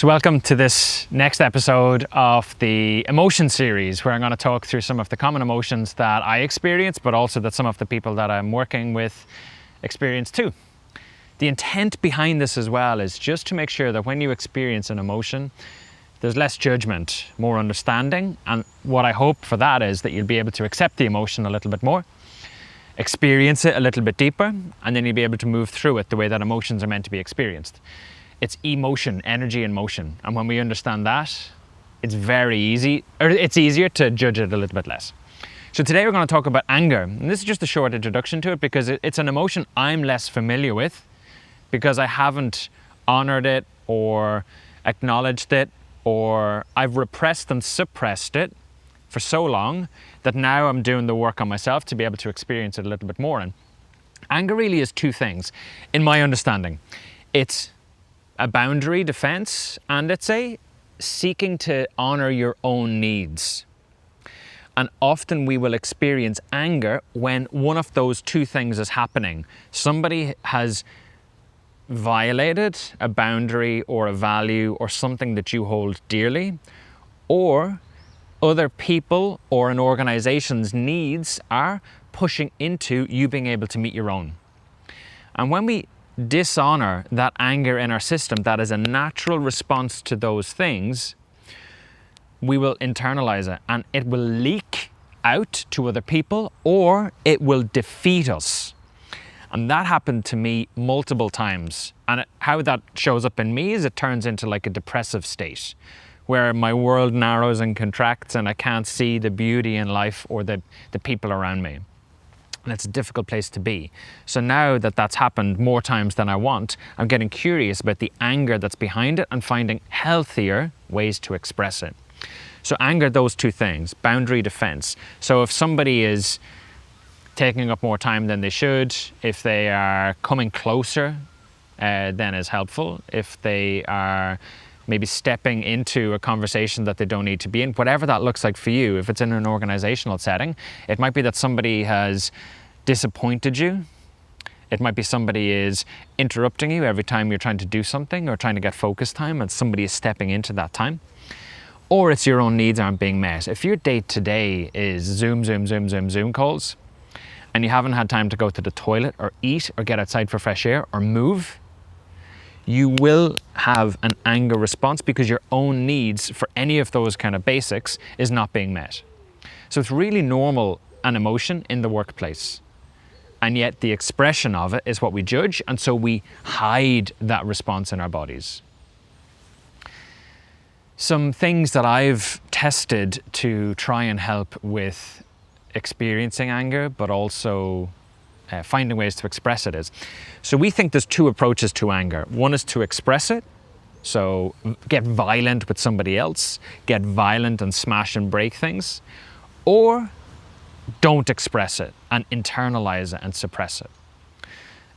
So welcome to this next episode of the emotion series, where I'm going to talk through some of the common emotions that I experience, but also that some of the people that I'm working with experience too. The intent behind this as well is just to make sure that when you experience an emotion, there's less judgment, more understanding. And what I hope for that is that you'll be able to accept the emotion a little bit more, experience it a little bit deeper, and then you'll be able to move through it the way that emotions are meant to be experienced. It's emotion, energy in motion. And when we understand that, it's very easy, or it's easier to judge it a little bit less. So today we're going to talk about anger. And this is just a short introduction to it because it's an emotion I'm less familiar with because I haven't honored it or acknowledged it, or I've repressed and suppressed it for so long that now I'm doing the work on myself to be able to experience it a little bit more. And anger really is two things, in my understanding. It's a boundary defense, and it's a seeking to honor your own needs. And often we will experience anger when one of those two things is happening. Somebody has violated a boundary or a value or something that you hold dearly, or other people or an organization's needs are pushing into you being able to meet your own. And when we dishonor that anger in our system, that is a natural response to those things, we will internalize it and it will leak out to other people, or it will defeat us. And that happened to me multiple times. And how that shows up in me is it turns into like a depressive state where my world narrows and contracts and I can't see the beauty in life or the people around me. And it's a difficult place to be. So now that that's happened more times than I want, I'm getting curious about the anger that's behind it and finding healthier ways to express it. So anger, those two things, boundary defense. So if somebody is taking up more time than they should, if they are coming closer than is helpful, if they are maybe stepping into a conversation that they don't need to be in, whatever that looks like for you. If it's in an organizational setting, it might be that somebody has disappointed you. It might be somebody is interrupting you every time you're trying to do something or trying to get focus time and somebody is stepping into that time. Or it's your own needs aren't being met. If your day to day is Zoom calls and you haven't had time to go to the toilet or eat or get outside for fresh air or move, you will have an anger response because your own needs for any of those kind of basics is not being met. So it's really normal an emotion in the workplace. And yet the expression of it is what we judge, and so we hide that response in our bodies. Some things that I've tested to try and help with experiencing anger, but also finding ways to express it is. So we think there's two approaches to anger. One is to express it. So get violent with somebody else, get violent and smash and break things, or don't express it and internalize it and suppress it.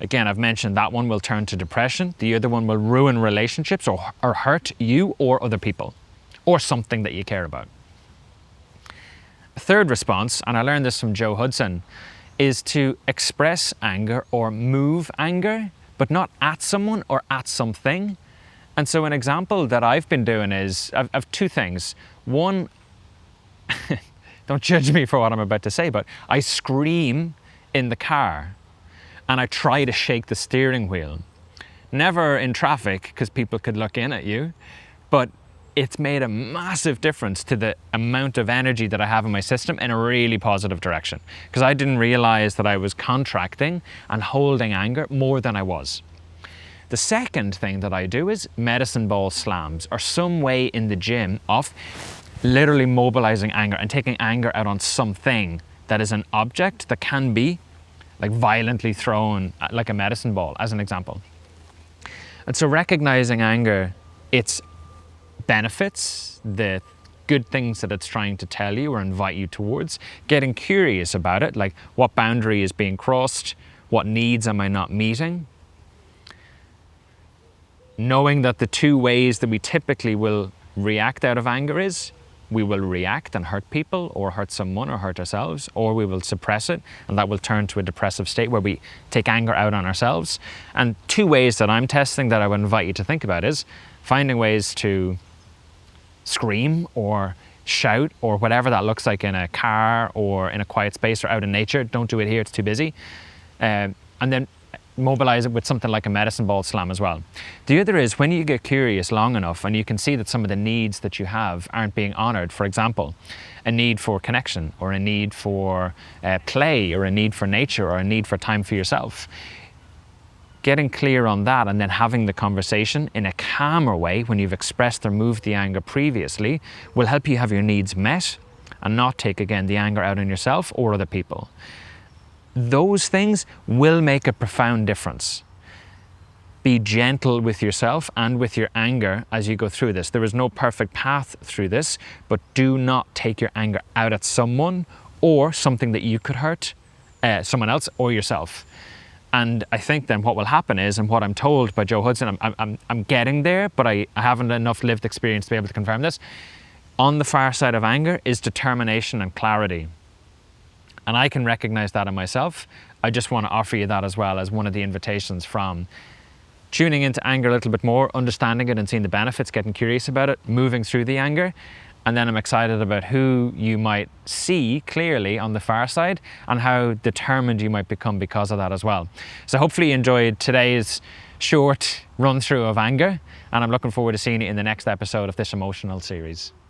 Again, I've mentioned that one will turn to depression. The other one will ruin relationships or hurt you or other people or something that you care about. A third response, and I learned this from Joe Hudson, is to express anger or move anger, but not at someone or at something. And so an example that I've been doing is, I've two things. One, don't judge me for what I'm about to say, but I scream in the car and I try to shake the steering wheel. Never in traffic, because people could look in at you, but it's made a massive difference to the amount of energy that I have in my system in a really positive direction, because I didn't realize that I was contracting and holding anger more than I was. The second thing that I do is medicine ball slams, or some way in the gym of literally mobilizing anger and taking anger out on something that is an object that can be like violently thrown, like a medicine ball, as an example. And so recognizing anger, its benefits, the good things that it's trying to tell you or invite you towards, getting curious about it, like what boundary is being crossed, what needs am I not meeting, knowing that the two ways that we typically will react out of anger is we will react and hurt people or hurt someone or hurt ourselves, or we will suppress it and that will turn to a depressive state where we take anger out on ourselves. And two ways that I'm testing that I would invite you to think about is finding ways to scream or shout or whatever that looks like in a car or in a quiet space or out in nature. Don't do it here, it's too busy. And then mobilize it with something like a medicine ball slam as well. The other is when you get curious long enough and you can see that some of the needs that you have aren't being honored. For example, a need for connection, or a need for play, or a need for nature, or a need for time for yourself. Getting clear on that and then having the conversation in a calmer way when you've expressed or moved the anger previously will help you have your needs met and not take again the anger out on yourself or other people. Those things will make a profound difference. Be gentle with yourself and with your anger as you go through this. There is no perfect path through this, but do not take your anger out at someone or something that you could hurt someone else or yourself. And I think then what will happen is, and what I'm told by Joe Hudson, I'm getting there, but I haven't enough lived experience to be able to confirm this. On the far side of anger is determination and clarity. And I can recognize that in myself. I just want to offer you that as well as one of the invitations from tuning into anger a little bit more, understanding it and seeing the benefits, getting curious about it, moving through the anger. And then I'm excited about who you might see clearly on the far side and how determined you might become because of that as well. So hopefully you enjoyed today's short run through of anger, and I'm looking forward to seeing you in the next episode of this emotional series.